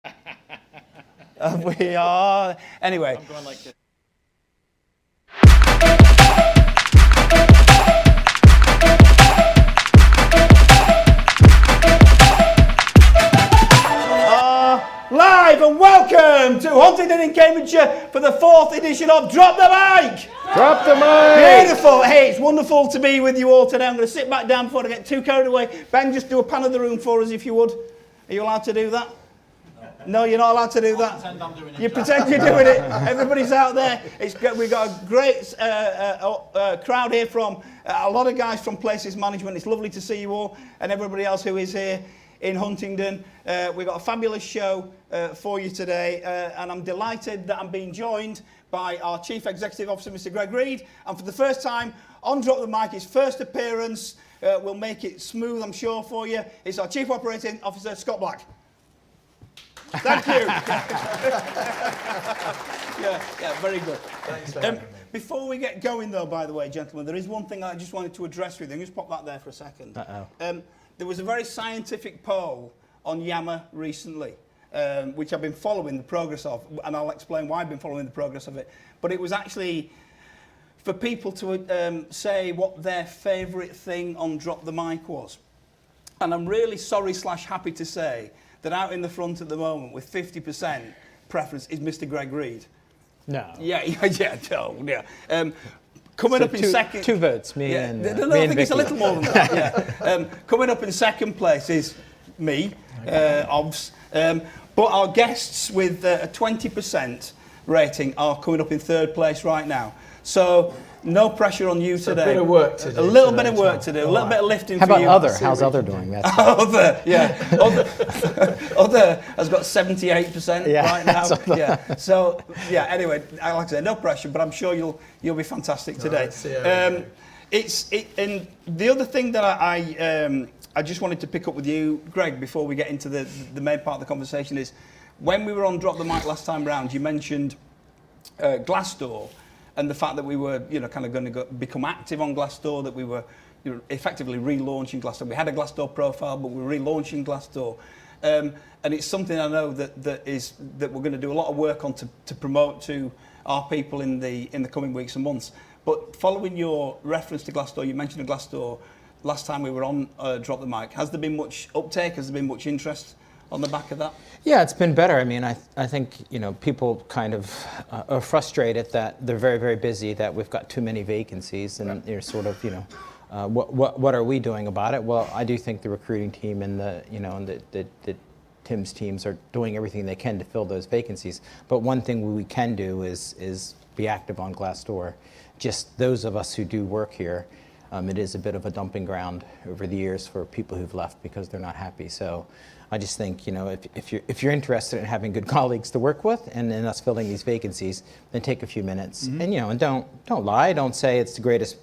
We are. Anyway. I'm going like this. Live and welcome to Huntingdon in Cambridgeshire for the 4th edition of Drop the Mic! Drop the mic! Beautiful. Hey, it's wonderful to be with you all today. I'm going to sit back down before I get too carried away. Ben, just do a pan of the room for us if you would. Are you allowed to do that? No, you're not allowed to do that. Pretend I'm doing it. You pretend you're doing it. Everybody's out there. We've got a great crowd here from a lot of guys from Places Management. It's lovely to see you all and everybody else who is here in Huntingdon. We've got a fabulous show for you today, and I'm delighted that I'm being joined by our Chief Executive Officer, Mr. Greg Reid, and for the first time on Drop the Mic, his first appearance. We'll make it smooth, I'm sure, for you. It's our Chief Operating Officer, Scott Black. Thank you. yeah, very good. Thanks for having me. Before we get going, though, by the way, gentlemen, there is one thing I just wanted to address with you. Just pop that there for a second. There was a very scientific poll on Yammer recently, which I've been following the progress of, and I'll explain why I've been following the progress of it. But it was actually for people to say what their favourite thing on Drop the Mic was. And I'm really sorry / happy to say that out in the front at the moment with 50% preference is Mr. Greg Reid. No. Yeah. Coming up in second. 2 votes, me and No, me I and think it's a Vicky. little more than that. Yeah. Coming up in second place is me, Obs. But our guests with a 20% rating are coming up in 3rd place right now. So no pressure on you today. A bit of work to do. A little bit of work to do. A little bit of lifting How for about you. Other? How's Other doing? That's Other, yeah. Other has got 78% right now. Yeah. So, yeah. Anyway, like I say, no pressure, but I'm sure you'll be fantastic today. And the other thing that I just wanted to pick up with you, Greg, before we get into the main part of the conversation is when we were on Drop the Mic last time round, you mentioned Glassdoor. And the fact that we were, kind of going to become active on Glassdoor, that we were effectively relaunching Glassdoor. We had a Glassdoor profile, but we're relaunching Glassdoor. And it's something I know that we're going to do a lot of work on to promote to our people in the coming weeks and months. But following your reference to Glassdoor, you mentioned Glassdoor last time we were on Drop the Mic. Has there been much uptake? Has there been much interest on the back of that? Yeah, it's been better. I mean, I think, people kind of are frustrated that they're very, very busy, that we've got too many vacancies, and they're sort of, what are we doing about it? Well, I do think the recruiting team and the Tim's teams are doing everything they can to fill those vacancies. But one thing we can do is be active on Glassdoor. Just those of us who do work here, it is a bit of a dumping ground over the years for people who've left because they're not happy. So I just think, if you're interested in having good colleagues to work with and in us filling these vacancies, then take a few minutes and don't lie. Don't say it's the greatest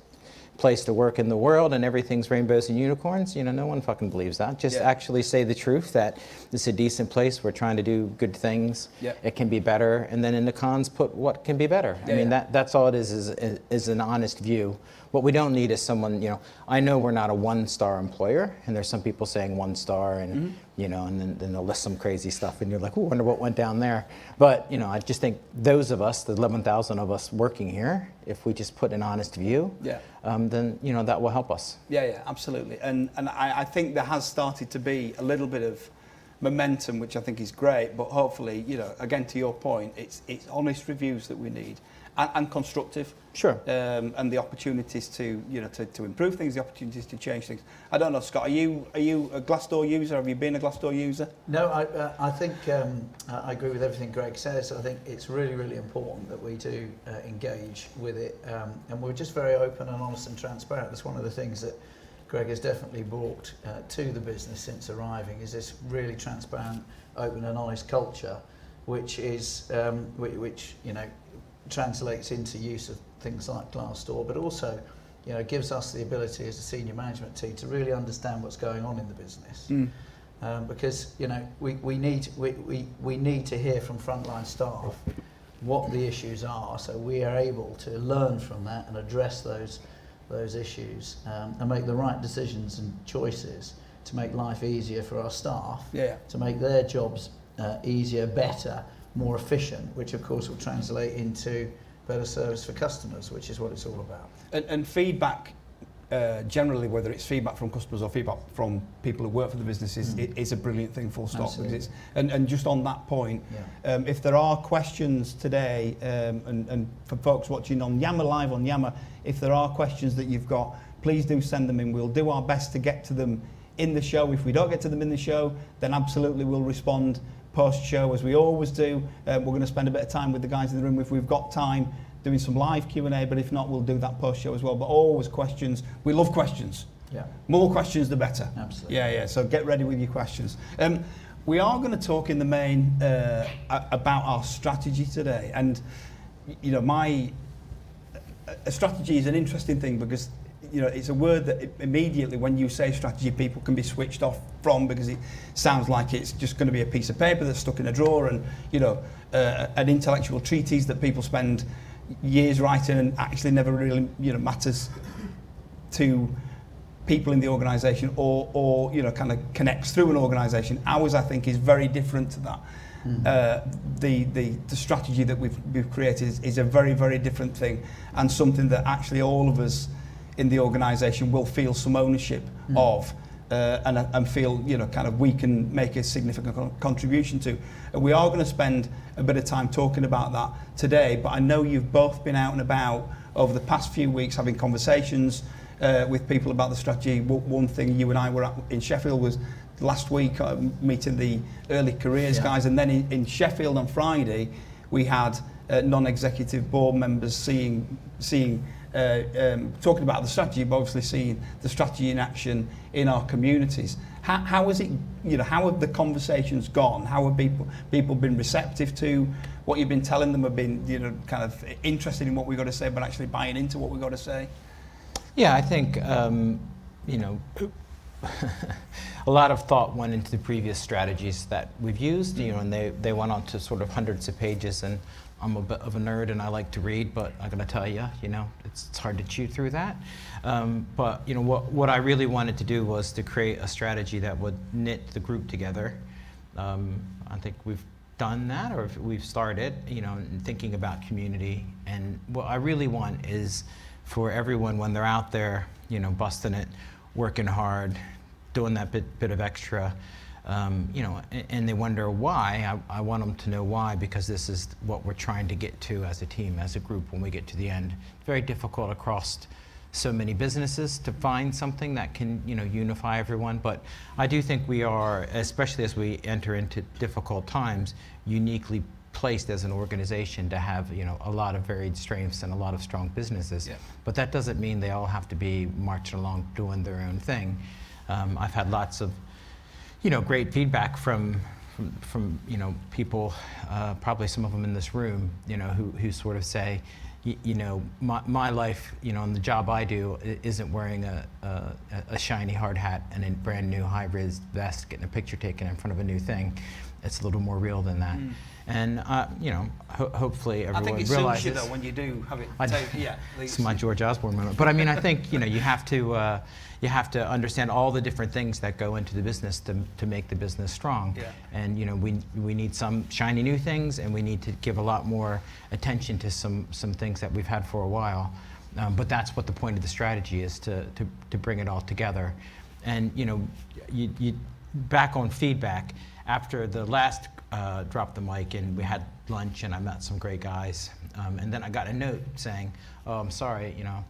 place to work in the world and everything's rainbows and unicorns. No one fucking believes that. Just actually say the truth, that it's a decent place. We're trying to do good things. It can be better. And then in the cons, put what can be better. I mean, that's all it is an honest view. What we don't need is someone, I know we're not a 1-star employer, and there's some people saying 1 star and, and then they'll list some crazy stuff and you're like, oh, I wonder what went down there. But, I just think those of us, the 11,000 of us working here, if we just put an honest view, then, that will help us. Yeah, absolutely. And I think there has started to be a little bit of momentum, which I think is great, but hopefully, again, to your point, it's honest reviews that we need. And constructive, sure, and the opportunities to to improve things, the opportunities to change things. I don't know, Scott. Are you a Glassdoor user? Have you been a Glassdoor user? No, I think I agree with everything Greg says. I think it's really, really important that we do engage with it, and we're just very open and honest and transparent. That's one of the things that Greg has definitely brought to the business since arriving. Is this really transparent, open, and honest culture, which is which translates into use of things like Glassdoor, but also, gives us the ability as a senior management team to really understand what's going on in the business. Because we need to hear from frontline staff what the issues are, so we are able to learn from that and address those issues and make the right decisions and choices to make life easier for our staff, to make their jobs easier, better, more efficient, which of course will translate into better service for customers, which is what it's all about. And feedback, generally, whether it's feedback from customers or feedback from people who work for the business, is a brilliant thing, full stop. Absolutely. Because and just on that point, if there are questions today, and for folks watching on Yammer Live on Yammer, if there are questions that you've got, please do send them in. We'll do our best to get to them in the show. If we don't get to them in the show, then absolutely we'll respond post-show, as we always do. We're going to spend a bit of time with the guys in the room if we've got time, doing some live Q&A, but if not, we'll do that post-show as well. But always questions. We love questions. Yeah. More questions, the better. Absolutely. Yeah. So get ready with your questions. We are going to talk in the main about our strategy today. And, you know, a strategy is an interesting thing because, you know, it's a word that immediately when you say strategy, people can be switched off from, because it sounds like it's just going to be a piece of paper that's stuck in a drawer and, you know, an intellectual treatise that people spend years writing and actually never really, you know, matters to people in the organisation or you know, kind of connects through an organisation. Ours, I think, is very different to that. The strategy that we've created is a very, very different thing, and something that actually all of us in the organisation will feel some ownership of, and feel, you know, kind of we can make a significant contribution to. And we are going to spend a bit of time talking about that today, but I know you've both been out and about over the past few weeks having conversations with people about the strategy. One thing you and I were at in Sheffield was last week, meeting the early careers guys, and then in Sheffield on Friday we had non-executive board members talking about the strategy, but obviously seeing the strategy in action in our communities. How is it, you know, how have the conversations gone? How have people been receptive to what you've been telling them, have been, you know, kind of interested in what we've got to say, but actually buying into what we've got to say? Yeah, I think, you know, a lot of thought went into the previous strategies that we've used, you know, and they went on to sort of hundreds of pages, and I'm a bit of a nerd and I like to read, but I'm going to tell you, you know, it's hard to chew through that. But, you know, what I really wanted to do was to create a strategy that would knit the group together. I think we've done that, or we've started, you know, thinking about community. And what I really want is for everyone, when they're out there, you know, busting it, working hard, doing that bit of extra, you know, and they wonder why, I want them to know why, because this is what we're trying to get to as a team, as a group, when we get to the end. It's very difficult across so many businesses to find something that can, you know, unify everyone. But I do think we are, especially as we enter into difficult times, uniquely placed as an organization to have, you know, a lot of varied strengths and a lot of strong businesses. Yeah. But that doesn't mean they all have to be marching along doing their own thing. I've had lots of, you know, great feedback from you know, people, probably some of them in this room, you know, who sort of say, you know, my life, you know, and the job I do isn't wearing a shiny hard hat and a brand new high-vis vest, getting a picture taken in front of a new thing. It's a little more real than that. And, you know, hopefully everyone realizes. I think it suits you, though, when you do have it. It's my George Osborne moment. But I mean, I think, you know, you have to understand all the different things that go into the business to make the business strong. Yeah. And, you know, we need some shiny new things, and we need to give a lot more attention to some things that we've had for a while. But that's what the point of the strategy is, to bring it all together. And, you know, you back on feedback, after the last Drop the Mic, and we had lunch, and I met some great guys, and then I got a note saying, "Oh, I'm sorry, you know,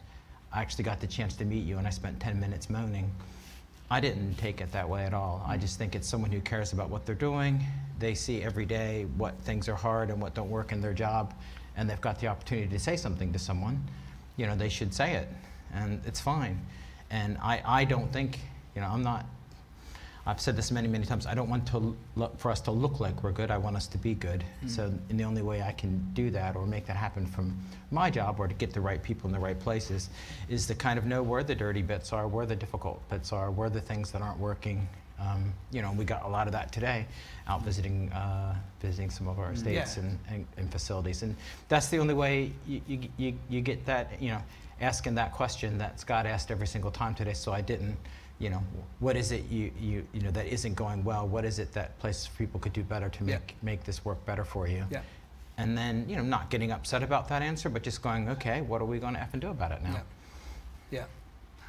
I actually got the chance to meet you, and I spent 10 minutes moaning." I didn't take it that way at all. I just think it's someone who cares about what they're doing. They see every day what things are hard and what don't work in their job, and they've got the opportunity to say something to someone. You know, they should say it, and it's fine. And I don't think, you know, I've said this many, many times, I don't want for us to look like we're good, I want us to be good. So, and the only way I can do that or make that happen from my job, or to get the right people in the right places, is to kind of know where the dirty bits are, where the difficult bits are, where the things that aren't working. You know, we got a lot of that today, out visiting some of our estates and facilities. And that's the only way you get that, you know, asking that question that Scott asked every single time today, so I didn't you know, what is it you know that isn't going well? What is it that places people could do better to make this work better for you? Yeah. And then, you know, not getting upset about that answer, but just going, okay, what are we going to effing do about it now? Yeah.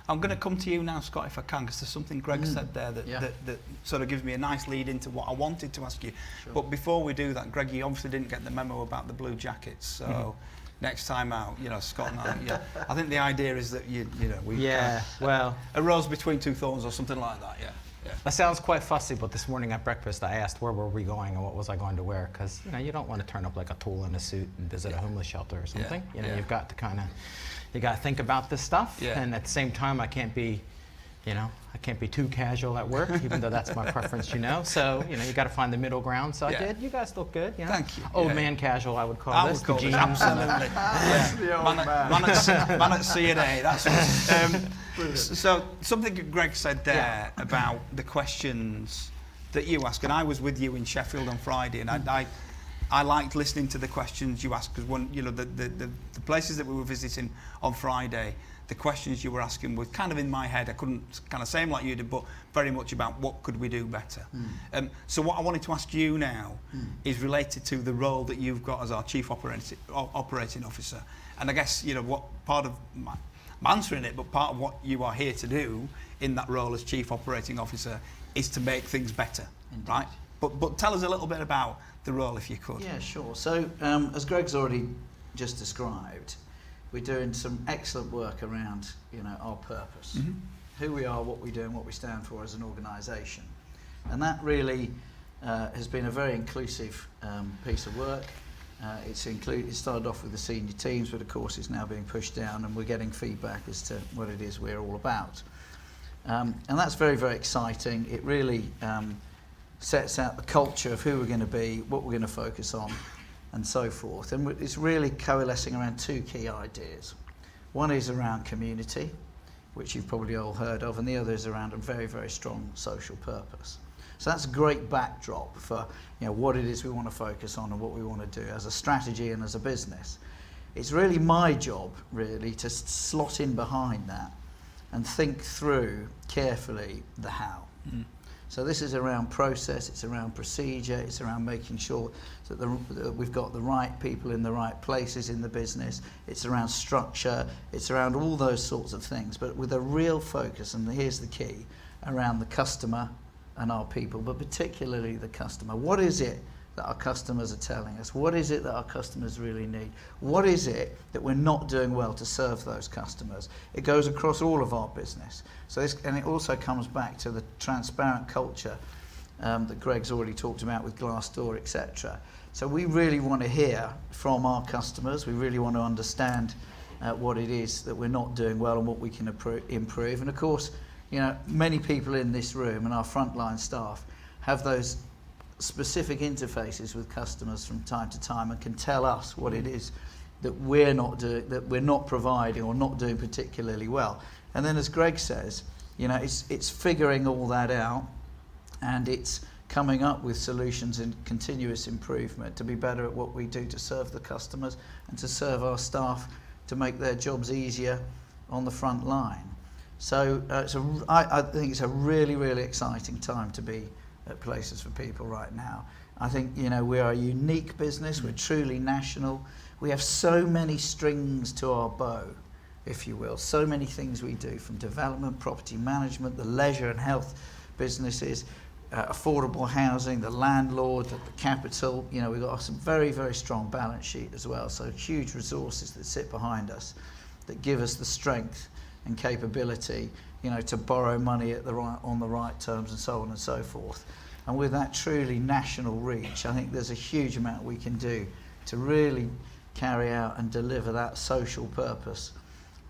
I'm going to come to you now, Scott, if I can, because there's something Greg said there that sort of gives me a nice lead into what I wanted to ask you. Sure. But before we do that, Greg, you obviously didn't get the memo about the blue jackets, so next time out, you know, Scott and I, I think the idea is that you know we well, a rose between two thorns or something like that. Yeah. That sounds quite fussy, but this morning at breakfast I asked where were we going and what was I going to wear, because you know you don't want to turn up like a tool in a suit and visit a homeless shelter or something. You know, you've got to kind of, you got to think about this stuff, and at the same time I can't be, you know, I can't be too casual at work, even though that's my preference, you know. So you know you got to find the middle ground. So I did. You guys look good. You know? Thank you. Old man casual, I would call this. Would call the this, jeans. absolutely. Man at C&A. That's what, so something that Greg said there about the questions that you ask, and I was with you in Sheffield on Friday, and I liked listening to the questions you asked, because one, you know, the places that we were visiting on Friday, the questions you were asking were kind of in my head. I couldn't kind of say them like you did, but very much about what could we do better. So what I wanted to ask you now is related to the role that you've got as our Chief Operating Officer. And I guess, you know, what part of I'm answering it, but part of what you are here to do in that role as Chief Operating Officer is to make things better. Indeed. Right? But tell us a little bit about the role, if you could. Yeah, sure. So as Greg's already just described, we're doing some excellent work around, you know, our purpose, who we are, what we do, and what we stand for as an organisation, and that really has been a very inclusive piece of work. It started off with the senior teams, but of course it's now being pushed down, and we're getting feedback as to what it is we're all about, and that's very, very exciting. It really sets out the culture of who we're going to be, what we're going to focus on, and so forth. And it's really coalescing around two key ideas. One is around community, which you've probably all heard of, and the other is around a very, very strong social purpose. So that's a great backdrop for, you know, what it is we want to focus on and what we want to do as a strategy and as a business. It's really my job, really, to slot in behind that and think through carefully the how. So this is around process, it's around procedure, it's around making sure that we've got the right people in the right places in the business, it's around structure, it's around all those sorts of things, but with a real focus, and here's the key, around the customer and our people, but particularly the customer. What is it that our customers are telling us? What is it that our customers really need? What is it that we're not doing well to serve those customers? It goes across all of our business. So this, and it also comes back to the transparent culture that Greg's already talked about with Glassdoor, etc. So we really want to hear from our customers. We really want to understand what it is that we're not doing well and what we can improve. And of course, you know, many people in this room and our frontline staff have those specific interfaces with customers from time to time and can tell us what it is that we're not doing, that we're not providing or not doing particularly well. And then, as Greg says, you know, it's figuring all that out, and it's coming up with solutions and continuous improvement to be better at what we do to serve the customers and to serve our staff to make their jobs easier on the front line. So I think it's a really, really exciting time to be at Places for People right now. I think, you know, we're a unique business, we're truly national. We have so many strings to our bow, if you will, so many things we do, from development, property management, the leisure and health businesses, affordable housing, the landlord, the capital. You know, we've got some very, very strong balance sheet as well, so huge resources that sit behind us that give us the strength and capability, you know, to borrow money at on the right terms and so on and so forth. And with that truly national reach, I think there's a huge amount we can do to really carry out and deliver that social purpose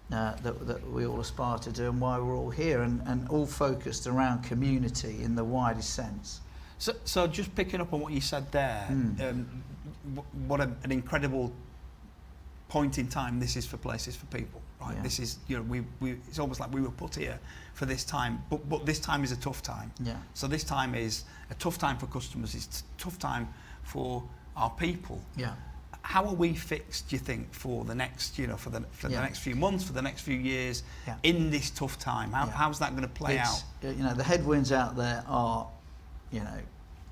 that we all aspire to do, and why we're all here, and all focused around community in the widest sense. So just picking up on what you said there, what an incredible point in time this is for Places for People, right? Yeah. This is, you know, it's almost like we were put here for this time, but this time is a tough time. Yeah. So this time is a tough time for customers, it's a tough time for our people. Yeah. how are we fixed, do you think, for the next, for the next few months, for the next few years, in this tough time? How's that going to play out? The headwinds out there are,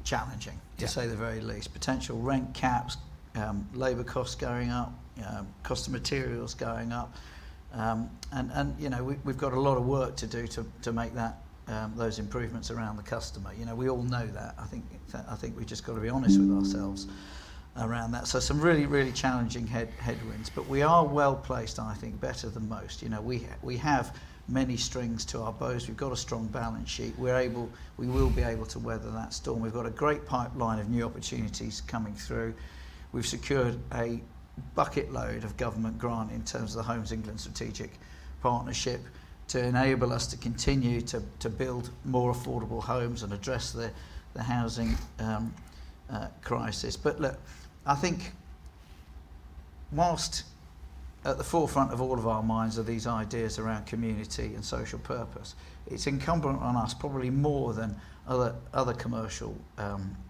challenging, to say the very least. Potential rent caps, labour costs going up, cost of materials going up, and we've got a lot of work to do to make that those improvements around the customer. We all know that. I think we just got to be honest with ourselves around that. So some really, really challenging headwinds, but we are well placed, I think, better than most. We have many strings to our bows. We've got a strong balance sheet. We will be able to weather that storm. We've got a great pipeline of new opportunities coming through. We've secured a bucket load of government grant in terms of the Homes England Strategic Partnership to enable us to continue to build more affordable homes and address the housing crisis. But look, I think whilst at the forefront of all of our minds are these ideas around community and social purpose, it's incumbent on us, probably more than other commercial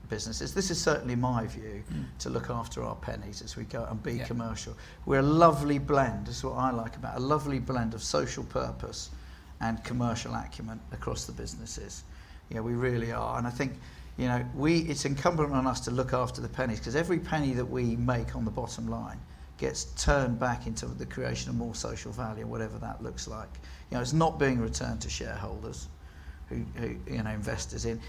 businesses. This is certainly my view, to look after our pennies as we go and be commercial. We're a lovely blend, this is what I like about a lovely blend of social purpose and commercial acumen across the businesses. We really are. And I think it's incumbent on us to look after the pennies, because every penny that we make on the bottom line gets turned back into the creation of more social value, whatever that looks like. It's not being returned to shareholders, who investors in.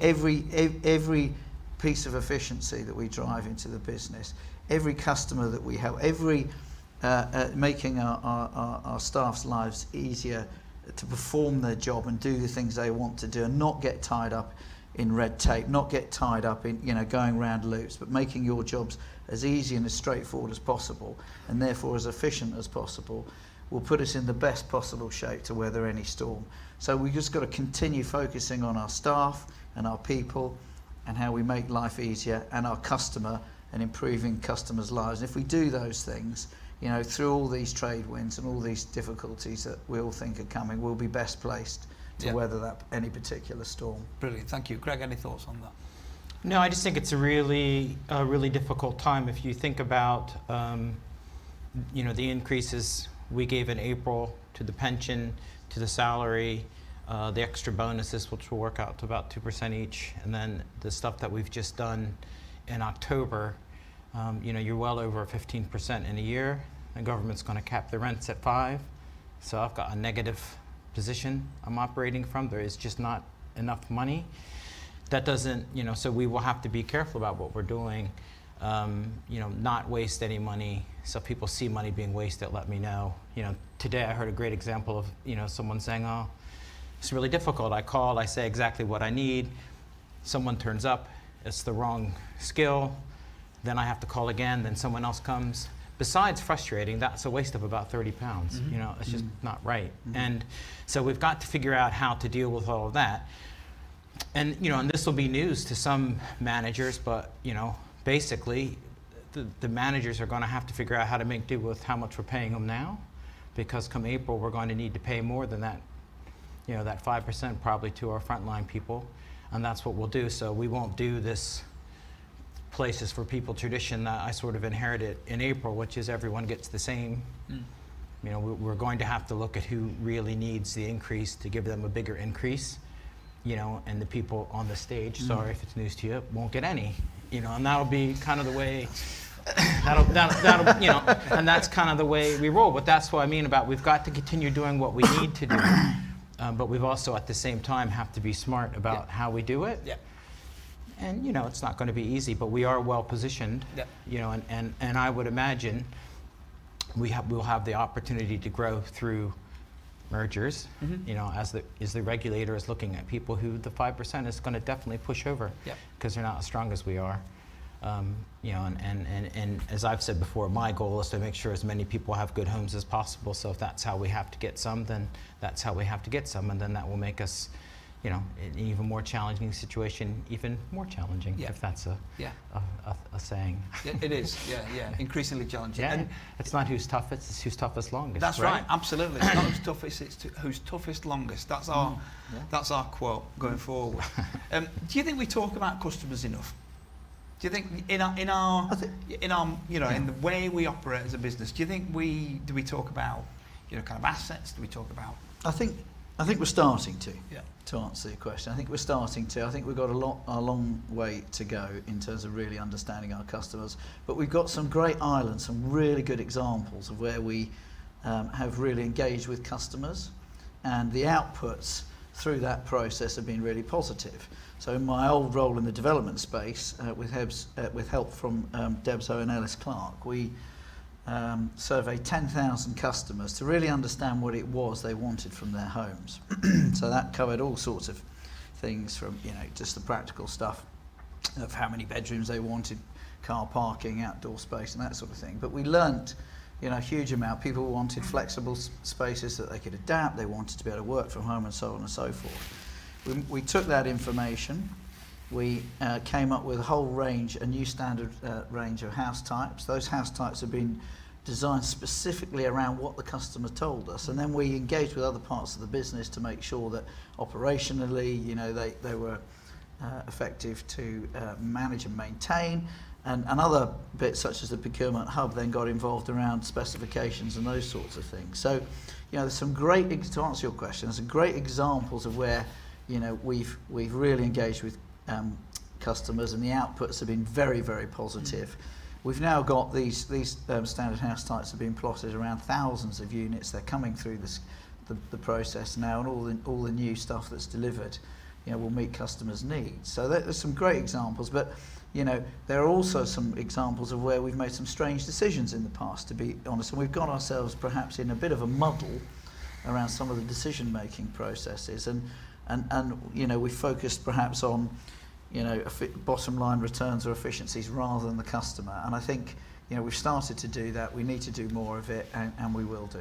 Every piece of efficiency that we drive into the business, every customer that we help, every making our staff's lives easier to perform their job and do the things they want to do, and not get tied up in red tape, not get tied up in going round loops, but making your jobs as easy and as straightforward as possible, and therefore as efficient as possible, will put us in the best possible shape to weather any storm. So we've just got to continue focusing on our staff and our people and how we make life easier, and our customer, and improving customers' lives. And if we do those things, through all these trade winds and all these difficulties that we all think are coming, we'll be best placed to weather any particular storm. Brilliant, thank you. Greg, any thoughts on that? No, I just think it's a really difficult time. If you think about, the increases we gave in April to the pension, to the salary, the extra bonuses, which will work out to about 2% each, and then the stuff that we've just done in October, you're well over 15% in a year. The government's going to cap the rents at 5%. So I've got a negative position I'm operating from. There is just not enough money. That doesn't, so we will have to be careful about what we're doing, not waste any money. So if people see money being wasted, let me know. Today I heard a great example of, someone saying, oh, it's really difficult. I call, I say exactly what I need. Someone turns up, it's the wrong skill. Then I have to call again, then someone else comes. Besides frustrating, that's a waste of about 30 pounds. It's just not right. And so we've got to figure out how to deal with all of that. And, and this will be news to some managers, but, basically the managers are going to have to figure out how to make do with how much we're paying them now, because come April, we're going to need to pay more than that, that 5% probably to our frontline people. And that's what we'll do. So we won't do this places for people tradition that I sort of inherited in April, which is everyone gets the same. We're going to have to look at who really needs the increase to give them a bigger increase, and the people on the stage, sorry if it's news to you, won't get any, and that'll be kind of the way, that'll and that's kind of the way we roll. But that's what I mean about we've got to continue doing what we need to do, but we've also at the same time have to be smart about how we do it. And it's not going to be easy, but we are well positioned. And I would imagine we'll have the opportunity to grow through mergers. As the regulator is looking at people who the 5% is going to definitely push over, because they're not as strong as we are. And as I've said before, my goal is to make sure as many people have good homes as possible. So if that's how we have to get some, then that's how we have to get some, and then that will make us, an even more challenging situation, even more challenging, if that's a saying. It is, increasingly challenging. And it's not who's toughest, it's who's toughest longest. That's right, absolutely. It's not who's toughest, it's who's toughest longest. That's our quote going forward. Do you think we talk about customers enough? Do you think in our you know, in the way we operate as a business, do you think we talk about, you know, kind of assets? Do we talk about? I think we're starting to. Yeah. To answer your question, I think we're starting to. I think we've got a long way to go in terms of really understanding our customers. But we've got some great islands, some really good examples of where we have really engaged with customers, and the outputs through that process have been really positive. So in my old role in the development space, with help from Debs Owen Ellis Clark, we surveyed 10,000 customers to really understand what it was they wanted from their homes. So that covered all sorts of things, from, you know, just the practical stuff of how many bedrooms they wanted, car parking, outdoor space, and that sort of thing. But we learnt, you know, a huge amount. People wanted flexible spaces that they could adapt. They wanted to be able to work from home, and so on and so forth. We took that information. We came up with a new standard range of house types. Those house types have been designed specifically around what the customer told us, and then we engaged with other parts of the business to make sure that operationally, you know, they were effective to manage and maintain, and other bits such as the procurement hub then got involved around specifications and those sorts of things. So, you know, there's some great, to answer your question, there's some great examples of where, you know, we've really engaged with customers, and the outputs have been very, very positive. We've now got these standard house types have been plotted around thousands of units. They're coming through the process now, and all the new stuff that's delivered, you know, will meet customers' needs. So there's some great examples, but, you know, there are also some examples of where we've made some strange decisions in the past, to be honest, and we've got ourselves perhaps in a bit of a muddle around some of the decision-making processes, and you know, we focused perhaps on, you know, bottom line returns or efficiencies rather than the customer. And I think, you know, we've started to do that. We need to do more of it, and we will do.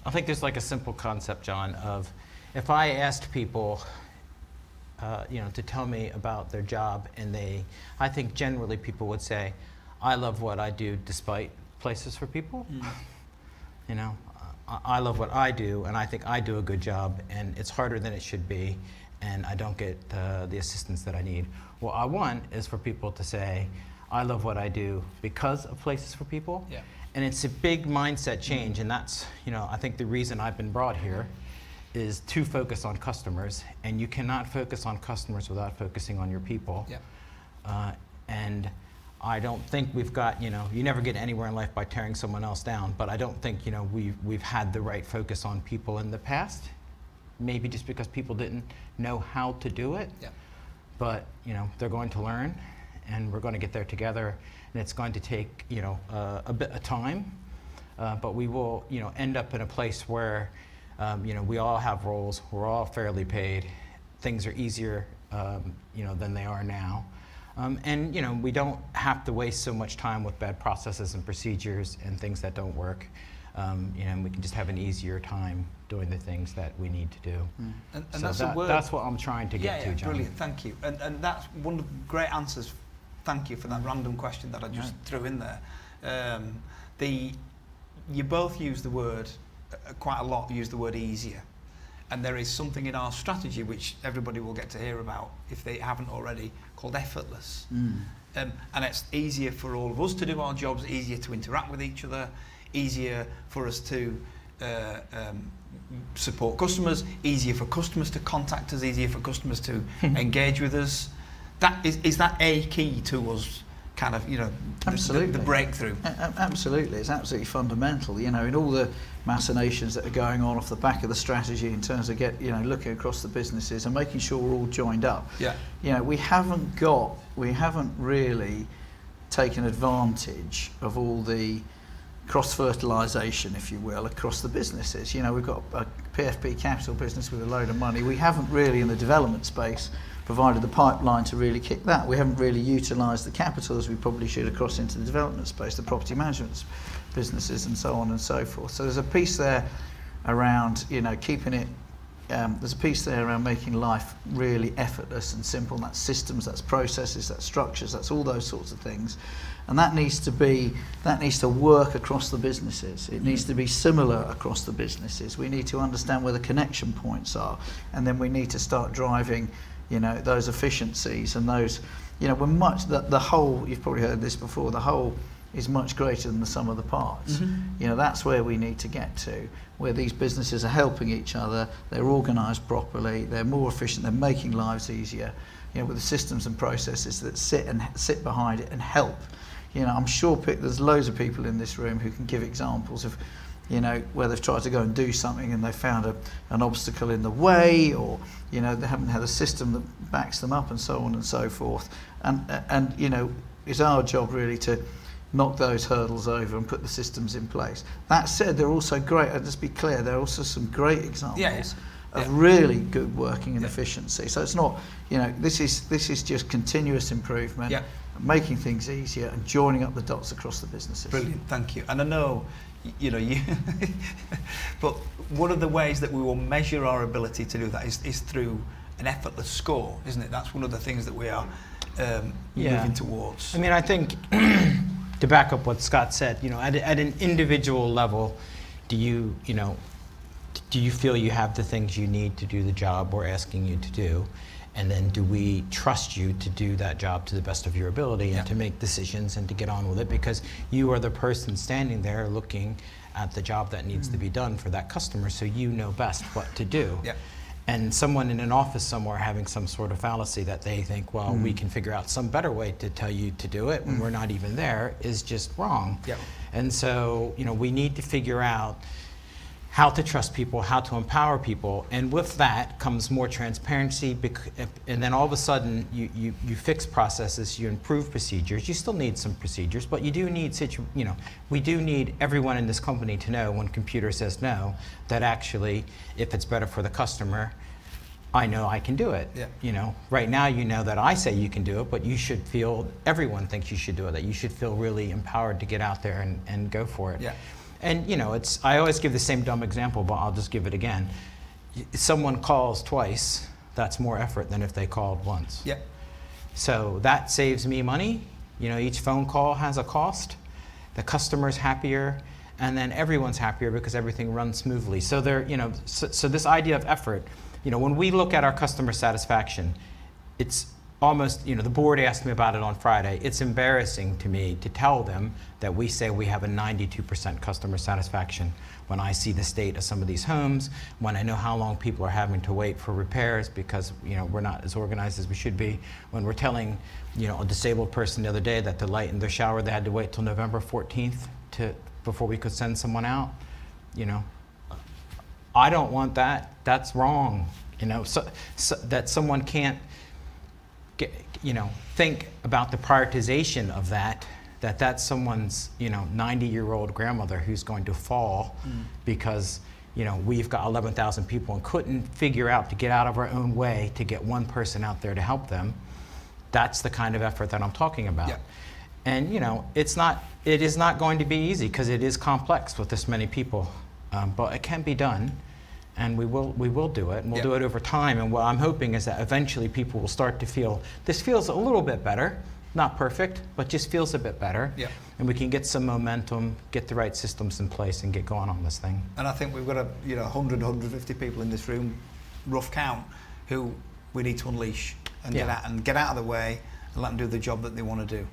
I think there's like a simple concept, John, of if I asked people, you know, to tell me about their job, and I think generally people would say, I love what I do despite places for people. You know, I love what I do, and I think I do a good job, and it's harder than it should be, and I don't get the assistance that I need. What I want is for people to say, I love what I do because of places for people. Yeah. And it's a big mindset change, and that's, you know, I think the reason I've been brought here is to focus on customers, and you cannot focus on customers without focusing on your people. Yeah. And I don't think we've got, you know, you never get anywhere in life by tearing someone else down, but I don't think, you know, we've had the right focus on people in the past. Maybe just because people didn't know how to do it. Yeah. But, you know, they're going to learn, and we're going to get there together, and it's going to take, you know, a bit of time, but we will, you know, end up in a place where, you know, we all have roles, we're all fairly paid, things are easier, you know, than they are now. And, you know, we don't have to waste so much time with bad processes and procedures and things that don't work. You know, and we can just have an easier time doing the things that we need to do. And So that's a word. that's what I'm trying to get Yeah, to, John. brilliant. Thank you. And that's one of the great answers. Thank you for that random question that I just threw in there. You both use the word quite a lot. Use the word easier, and there is something in our strategy which everybody will get to hear about if they haven't already, called effortless. And it's easier for all of us to do our jobs, easier to interact with each other, easier for us to support customers, easier for customers to contact us, easier for customers to engage with us. Is that a key to us, kind of, you know, Absolutely. the breakthrough? Absolutely, it's absolutely fundamental. You know, in all the machinations that are going on off the back of the strategy in terms of looking across the businesses and making sure we're all joined up. Yeah. You know, we haven't really taken advantage of all the cross-fertilisation, if you will, across the businesses. You know, we've got a PFP Capital business with a load of money. We haven't really, in the development space, provided the pipeline to really kick that. We haven't really utilised the capital as we probably should across into the development space, the property management businesses, and so on and so forth. So there's a piece there around, you know, keeping it. There's a piece there around making life really effortless and simple. And that's systems, that's processes, that's structures, that's all those sorts of things. And that needs to work across the businesses. It needs to be similar across the businesses. We need to understand where the connection points are, and then we need to start driving, you know, those efficiencies and those, you know, we're much, the whole, you've probably heard this before, the whole is much greater than the sum of the parts. You know, that's where we need to get to, where these businesses are helping each other, they're organised properly, they're more efficient, they're making lives easier, you know, with the systems and processes that sit behind it and help. You know, I'm sure there's loads of people in this room who can give examples of, you know, where they've tried to go and do something and they found an obstacle in the way, or, you know, they haven't had a system that backs them up and so on and so forth. And you know, it's our job really to knock those hurdles over and put the systems in place. That said, they're also great, and let's be clear, there are also some great examples of really good working and efficiency. So it's not, you know, this is just continuous improvement, making things easier and joining up the dots across the businesses. Brilliant, thank you. And I know, you know, but one of the ways that we will measure our ability to do that is through an effortless score, isn't it? That's one of the things that we are moving towards. I mean, I think to back up what Scott said, you know, at an individual level, do you feel you have the things you need to do the job we're asking you to do? And then do we trust you to do that job to the best of your ability and to make decisions and to get on with it? Because you are the person standing there looking at the job that needs to be done for that customer, so you know best what to do. And someone in an office somewhere having some sort of fallacy that they think, well, we can figure out some better way to tell you to do it when we're not even there is just wrong. And so, you know, we need to figure out how to trust people, how to empower people, and with that comes more transparency, and then all of a sudden you fix processes, you improve procedures. You still need some procedures, but you do need we do need everyone in this company to know when computer says no, that actually, if it's better for the customer, I know I can do it. You know, right now you know that I say you can do it, but you should feel, everyone thinks you should do it, that you should feel really empowered to get out there and go for it. And you know, I always give the same dumb example, but I'll just give it again. If someone calls twice, that's more effort than if they called once. So that saves me money. You know, each phone call has a cost. The customer's happier, and then everyone's happier because everything runs smoothly. So so this idea of effort, you know, when we look at our customer satisfaction, it's almost, you know, the board asked me about it on Friday. It's embarrassing to me to tell them that we say we have a 92% customer satisfaction when I see the state of some of these homes, when I know how long people are having to wait for repairs because, you know, we're not as organized as we should be, when we're telling, you know, a disabled person the other day that to lighten their shower they had to wait till November 14th before we could send someone out. You know, I don't want that. That's wrong. You know, so that someone can't think about the prioritization of that's someone's, you know, 90-year-old grandmother who's going to fall because, you know, we've got 11,000 people and couldn't figure out to get out of our own way to get one person out there to help them. That's the kind of effort that I'm talking about. And, you know, it is not going to be easy because it is complex with this many people, but it can be done. And we will do it, and we'll do it over time. And what I'm hoping is that eventually people will start to feel, this feels a little bit better, not perfect, but just feels a bit better. And we can get some momentum, get the right systems in place, and get going on this thing. And I think we've got 100, 150 people in this room, rough count, who we need to unleash and get out of the way and let them do the job that they want to do.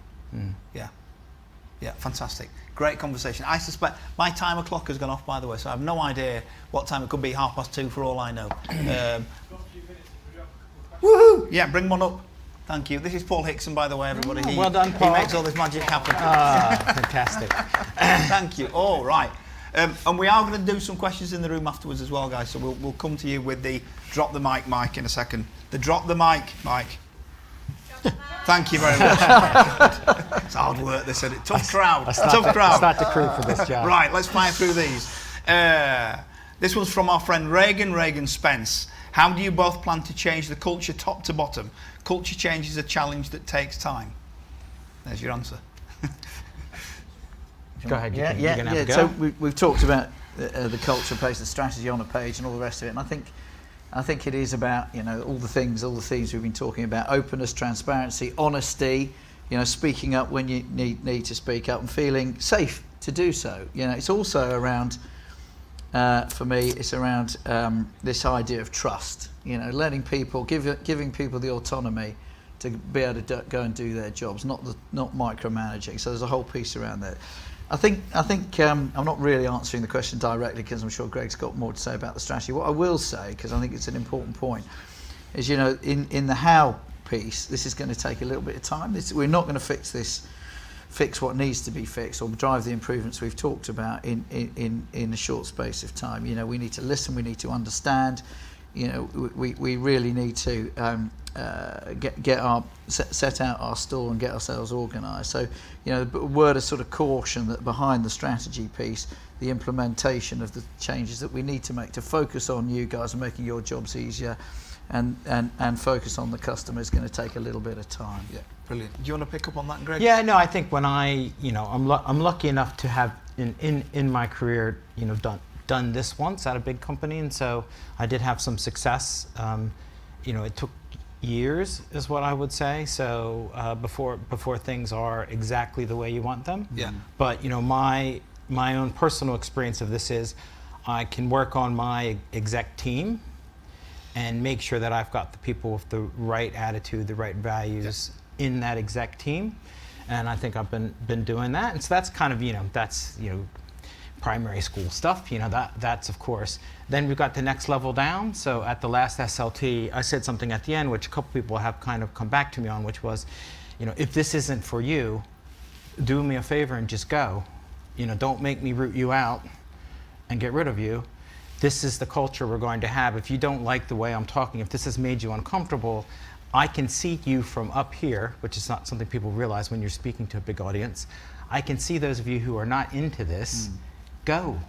Yeah, fantastic. Great conversation. I suspect my timer clock has gone off, by the way, so I have no idea what time. It could be 2:30 for all I know. Woohoo! Yeah, bring one up. Thank you. This is Paul Hickson, by the way, everybody. Well done, Paul. He makes all this magic happen. Fantastic. Thank you. All right. And we are going to do some questions in the room afterwards as well, guys, so we'll come to you with the drop the mic in a second. The drop the mic. Thank you very much. It's hard work, this, isn't it? Tough crowd. Tough crowd. That's not the crew for this job. Right, let's fire through these. This one's from our friend Reagan Spence. How do you both plan to change the culture top to bottom? Culture change is a challenge that takes time. There's your answer. Go ahead. You can have a go. So we've talked about the culture page, the strategy on a page, and all the rest of it. And I think it is about, you know, all the themes we've been talking about: openness, transparency, honesty. You know, speaking up when you need to speak up, and feeling safe to do so. You know, it's also around for me, it's around this idea of trust. You know, letting people, giving people the autonomy to be able to go and do their jobs, not micromanaging. So there's a whole piece around that. I think I'm not really answering the question directly because I'm sure Greg's got more to say about the strategy. What I will say, because I think it's an important point, is, you know, in the how piece, this is going to take a little bit of time. We're not going to fix what needs to be fixed or drive the improvements we've talked about in a short space of time. You know, we need to listen, we need to understand. You know, we really need to set out our stall and get ourselves organised. So, you know, a word of sort of caution that behind the strategy piece, the implementation of the changes that we need to make to focus on you guys and making your jobs easier, and focus on the customer is going to take a little bit of time. Yeah, brilliant. Do you want to pick up on that, Greg? Yeah, no, I think when I'm lucky enough to have in my career, you know, done this once at a big company, and so I did have some success. You know, it took years, is what I would say. So before things are exactly the way you want them. Yeah. But you know, my own personal experience of this is, I can work on my exec team and make sure that I've got the people with the right attitude, the right values in that exec team, and I think I've been doing that. And so that's kind of, you know, primary school stuff, you know, that's of course. Then we've got the next level down. So at the last SLT, I said something at the end, which a couple people have kind of come back to me on, which was, you know, if this isn't for you, do me a favor and just go. You know, don't make me root you out and get rid of you. This is the culture we're going to have. If you don't like the way I'm talking, if this has made you uncomfortable, I can see you from up here, which is not something people realize when you're speaking to a big audience. I can see those of you who are not into this. Go.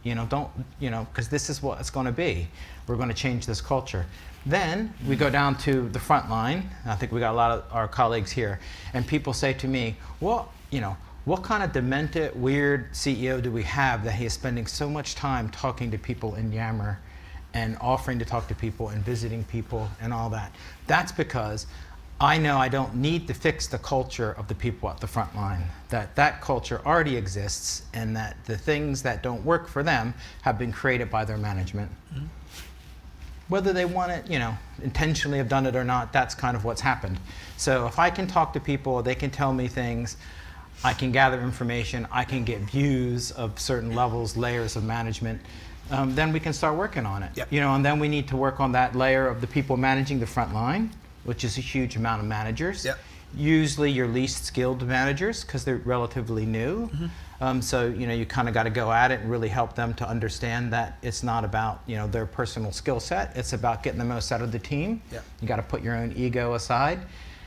You know, don't, you know, because this is what it's going to be. We're going to change this culture. Then we go down to the front line. I think we got a lot of our colleagues here, and people say to me, well, you know, what kind of demented, weird CEO do we have that he is spending so much time talking to people in Yammer and offering to talk to people and visiting people and all that? That's because I know I don't need to fix the culture of the people at the front line. That culture already exists, and that the things that don't work for them have been created by their management. Mm-hmm. Whether they want it, you know, intentionally have done it or not, that's kind of what's happened. So if I can talk to people, they can tell me things, I can gather information, I can get views of certain levels, layers of management, then we can start working on it. Yep. You know, and then we need to work on that layer of the people managing the front line, which is a huge amount of managers. Yep. Usually your least skilled managers, because they're relatively new. Mm-hmm. So, you know, you kind of got to go at it and really help them to understand that it's not about, you know, their personal skill set. It's about getting the most out of the team. Yep. You got to put your own ego aside.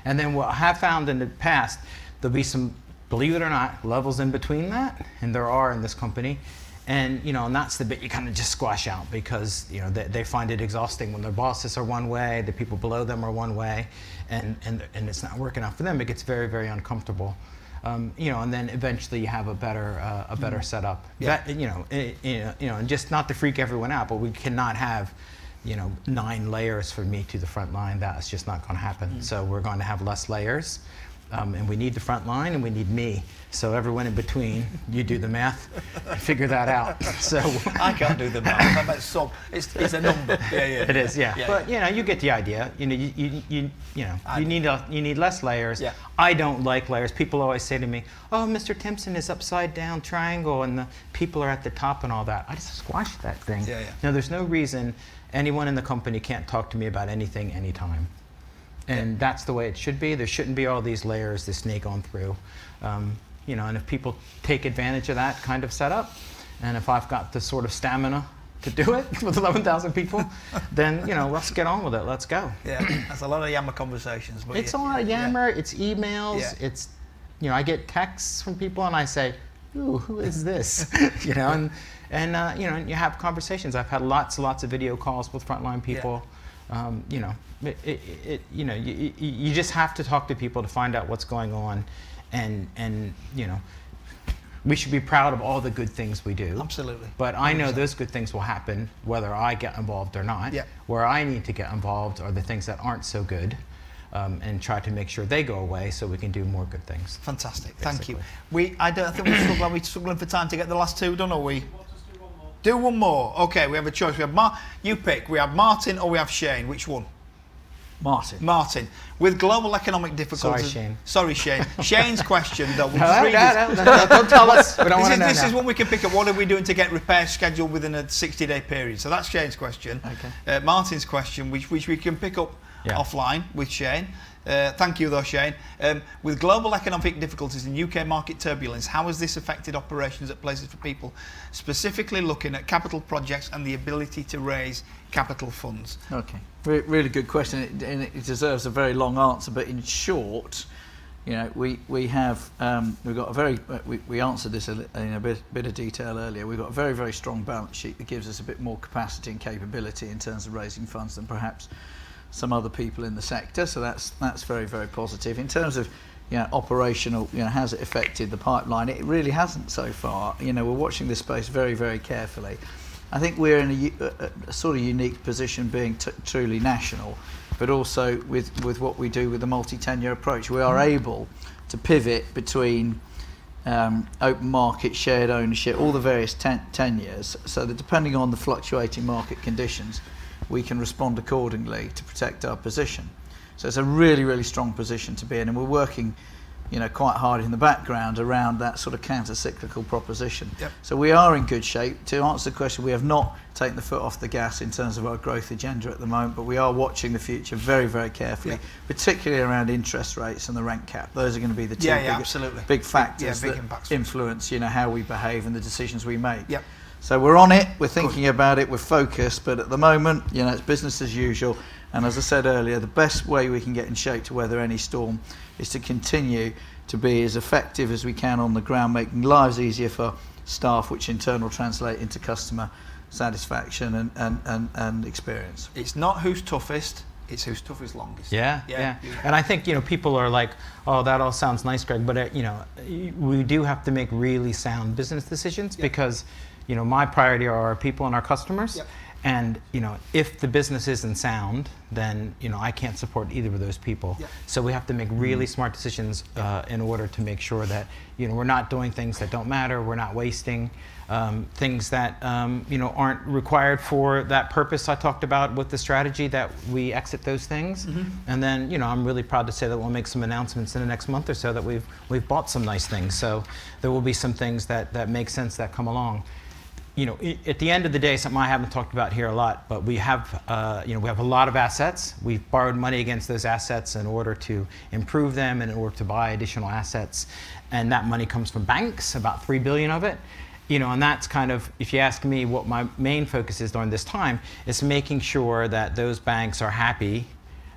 And then what I have found in the past, there'll be some, believe it or not, levels in between that, and there are in this company. And, you know, and that's the bit you kind of just squash out, because, you know, they find it exhausting when their bosses are one way, the people below them are one way, and it's not working out for them. It gets very, very uncomfortable. You know, and then eventually you have a better setup. Yeah. That, you know, and just not to freak everyone out, but we cannot have, you know, 9 layers from me to the front line. That's just not going to happen. Mm-hmm. So we're going to have less layers. And we need the front line, and we need me. So everyone in between, you do the math, and figure that out. So I can't do the math. It's a number. Yeah. It is, yeah. But you know, you get the idea. You know, you need less layers. Yeah. I don't like layers. People always say to me, "Oh, Mr. Timpson is upside down triangle, and the people are at the top and all that." I just squash that thing. Yeah. No, there's no reason anyone in the company can't talk to me about anything, anytime. And that's the way it should be. There shouldn't be all these layers to snake on through. You know, and if people take advantage of that kind of setup, and if I've got the sort of stamina to do it with 11,000 people, then, you know, let's get on with it. Let's go. Yeah, that's a lot of Yammer conversations. But It's a lot of Yammer. It's emails. It's, you know, I get texts from people and I say, "Ooh, who is this?" You know, and you know, you have conversations. I've had lots and lots of video calls with frontline people. You know, you know, you just have to talk to people to find out what's going on, and you know, we should be proud of all the good things we do. Absolutely. But I know those good things will happen whether I get involved or not. Yeah. Where I need to get involved are the things that aren't so good, and try to make sure they go away so we can do more good things. Fantastic. Basically. Thank you. I think we're struggling for time to get the last 2 done, are we? Do one more. Okay, we have a choice. We have you pick. We have Martin or we have Shane. Which one? Martin. With global economic difficulties. Sorry, Shane. Shane's question, though. We'll just read this. Don't tell us. We don't want to know. This is one we can pick up. What are we doing to get repairs scheduled within a 60-day period? So that's Shane's question. Okay. Martin's question, which we can pick up offline with Shane. Thank you, though, Shane. With global economic difficulties and UK market turbulence, how has this affected operations at Places for People, specifically looking at capital projects and the ability to raise capital funds? Okay, really good question, and it deserves a very long answer. But in short, we have we've got a very we answered this in a bit of detail earlier. We've got a very, very strong balance sheet that gives us a bit more capacity and capability in terms of raising funds than perhaps some other people in the sector, so that's very, very positive. In terms of operational, has it affected the pipeline? It really hasn't so far. We're watching this space very, very carefully. I think we're in a sort of unique position, being truly national, but also with what we do with the multi-tenure approach, we are able to pivot between open market, shared ownership, all the various tenures, so that depending on the fluctuating market conditions, we can respond accordingly to protect our position. So it's a really, really strong position to be in, and we're working, quite hard in the background around that sort of counter-cyclical proposition. Yep. So we are in good shape. To answer the question, we have not taken the foot off the gas in terms of our growth agenda at the moment, but we are watching the future very, very carefully, particularly around interest rates and the rent cap. Those are going to be the two big factors that influence, how we behave and the decisions we make. Yep. So we're on it, we're thinking about it, we're focused, but at the moment, it's business as usual. And as I said earlier, the best way we can get in shape to weather any storm is to continue to be as effective as we can on the ground, making lives easier for staff, which in turn will translate into customer satisfaction and experience. It's not who's toughest, it's who's toughest longest. Yeah. And I think, people are like, oh, that all sounds nice, Greg, but, we do have to make really sound business decisions because my priority are our people and our customers. Yep. And, if the business isn't sound, then, I can't support either of those people. Yep. So we have to make really smart decisions in order to make sure that, we're not doing things that don't matter, we're not wasting things that, aren't required for that purpose I talked about with the strategy, that we exit those things. Mm-hmm. And then, I'm really proud to say that we'll make some announcements in the next month or so that we've bought some nice things. So there will be some things that make sense that come along. At the end of the day, something I haven't talked about here a lot, but we have a lot of assets. We've borrowed money against those assets in order to improve them and in order to buy additional assets. And that money comes from banks, about $3 billion of it. And that's kind of, if you ask me what my main focus is during this time, is making sure that those banks are happy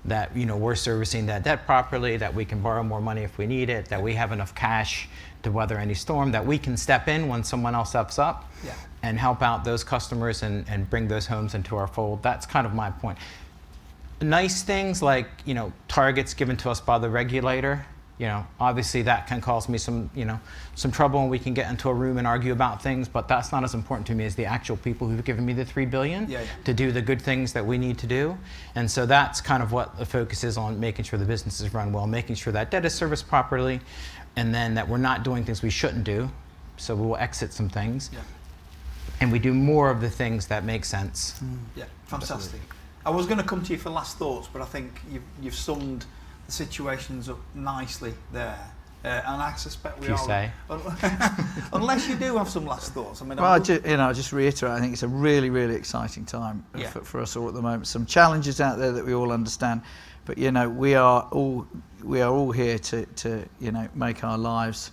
that, we're servicing that debt properly, that we can borrow more money if we need it, that we have enough cash to weather any storm, that we can step in when someone else ups up and help out those customers and bring those homes into our fold. That's kind of my point. Nice things like, targets given to us by the regulator, obviously that can cause me some trouble, and we can get into a room and argue about things, but that's not as important to me as the actual people who've given me the $3 billion to do the good things that we need to do. And so that's kind of what the focus is on, making sure the businesses run well, making sure that debt is serviced properly, and then that we're not doing things we shouldn't do. So we will exit some things. Yeah. And we do more of the things that make sense. Yeah, fantastic. I was going to come to you for last thoughts, but I think you've summed the situations up nicely there. And I suspect we are. Unless you do have some last thoughts. I'll just reiterate, I think it's a really, really exciting time for us all at the moment. Some challenges out there that we all understand, but we are all here to make our lives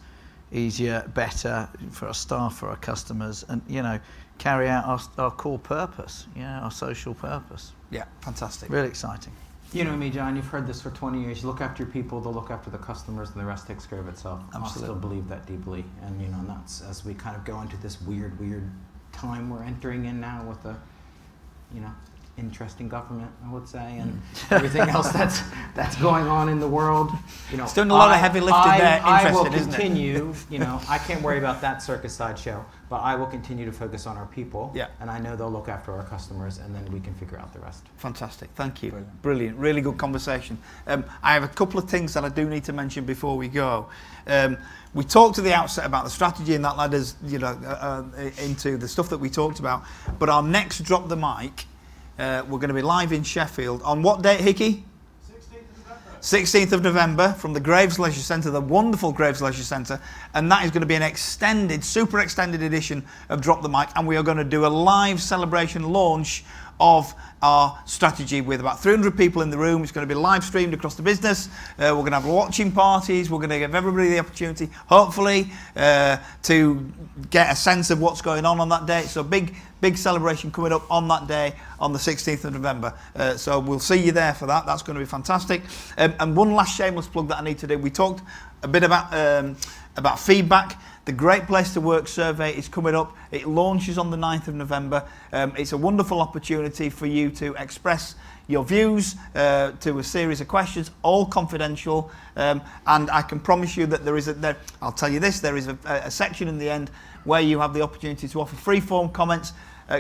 easier, better for our staff, for our customers, and carry out our core purpose, our social purpose. Yeah, fantastic. Really exciting. You know me, John, you've heard this for 20 years. You look after your people, they'll look after the customers, and the rest takes care of itself. Absolutely. I still believe that deeply. And, and that's as we kind of go into this weird time we're entering in now with a, interesting government, I would say, and everything else that's that's going on in the world. You know, It's doing a lot of heavy lifting there, I will interested, isn't it? continue. You know, I can't worry about that circus sideshow, but I will continue to focus on our people. Yeah. And I know they'll look after our customers, and then we can figure out the rest. Fantastic, thank you. Brilliant, really good conversation. I have a couple of things that I do need to mention before we go. We talked at the outset about the strategy, and that led us, you know, into the stuff that we talked about. But our next Drop the Mic, we're going to be live in Sheffield on what date, Hickey? 16th of November from the Graves Leisure Centre, the wonderful Graves Leisure Centre, and that is going to be an extended, super extended edition of Drop the Mic, and we are going to do a live celebration launch of our strategy with about 300 people in the room. It's going to be live streamed across the business. We're going to have watching parties. We're going to give everybody the opportunity, hopefully, to get a sense of what's going on that day. So big celebration coming up on that day, on the 16th of November. So we'll see you there for that. That's going to be fantastic. And one last shameless plug that I need to do. We talked a bit about feedback. The Great Place to Work survey is coming up. It launches on the 9th of November. It's a wonderful opportunity for you to express your views to a series of questions, all confidential. And I can promise you that I'll tell you this, there is a section in the end where you have the opportunity to offer free-form comments.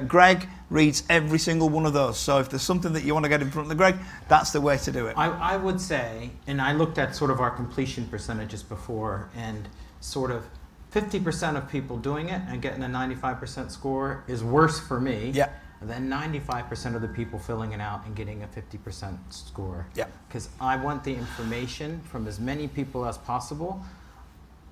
Greg reads every single one of those. So if there's something that you want to get in front of Greg, that's the way to do it. I would say, and I looked at sort of our completion percentages before, and sort of 50% of people doing it and getting a 95% score is worse for me than 95% of the people filling it out and getting a 50% score. Yeah. Because I want the information from as many people as possible.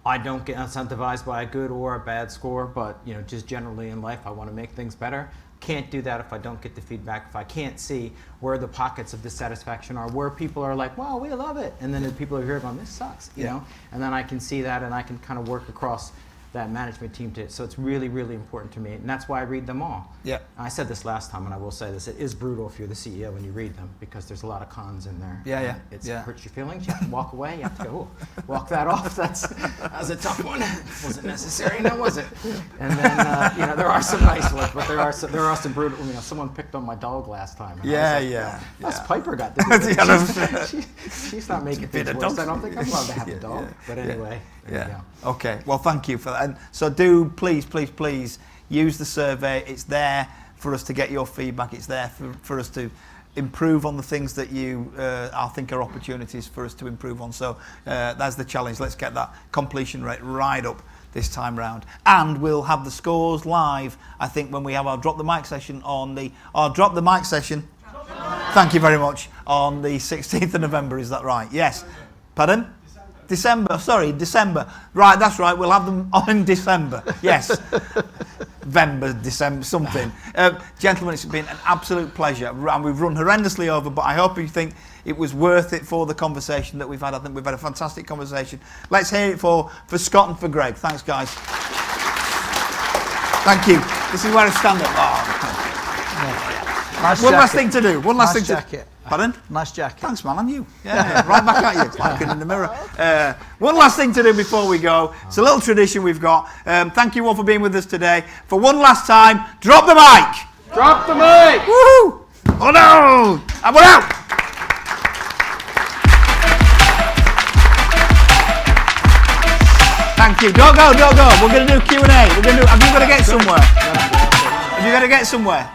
I don't get incentivized by a good or a bad score, but you know, just generally in life, I want to make things better. Can't do that if I don't get the feedback, if I can't see where the pockets of dissatisfaction are, where people are like, wow, we love it, and then the people are here going, this sucks, you know? And then I can see that, and I can kind of work across that management team to, so it's really, really important to me, and that's why I read them all. Yeah. I said this last time, and I will say this, it is brutal if you're the CEO when you read them, because there's a lot of cons in there. It hurts your feelings, you have to walk away, you have to go, walk that off, that was a tough one. Wasn't necessary, no, was it? And then, you know, there are some nice ones, but there are some brutal, you know, someone picked on my dog last time. Plus Piper got this. She's not making things worse. I don't think I'm allowed to have a dog, but anyway. Okay, well, thank you for that. And so do please use the survey. It's there for us to get your feedback. It's there for us to improve on the things that you I think are opportunities for us to improve on. So that's the challenge. Let's get that completion rate right up this time round. And we'll have the scores live, I think, when we have our Drop the Mic session Thank you very much. On the 16th of November, is that right? Yes. Pardon? December. Right, that's right. We'll have them on December. Yes. December, something. Gentlemen, it's been an absolute pleasure. And we've run horrendously over, but I hope you think it was worth it for the conversation that we've had. I think we've had a fantastic conversation. Let's hear it for Scott and for Greg. Thanks, guys. Thank you. This is where I stand up. Nice one jacket. last thing to do. One last Nice thing jacket. to Pardon? Nice jacket. Thanks, man, and you. Yeah, right back at you. It's like in the mirror. One last thing to do before we go. It's a little tradition we've got. Thank you all for being with us today. For one last time, drop the mic. Drop the mic. Woohoo! Oh no! And we're out. Thank you. Don't go. We're going to do Q&A. Have you got to get somewhere? Have you got to get somewhere?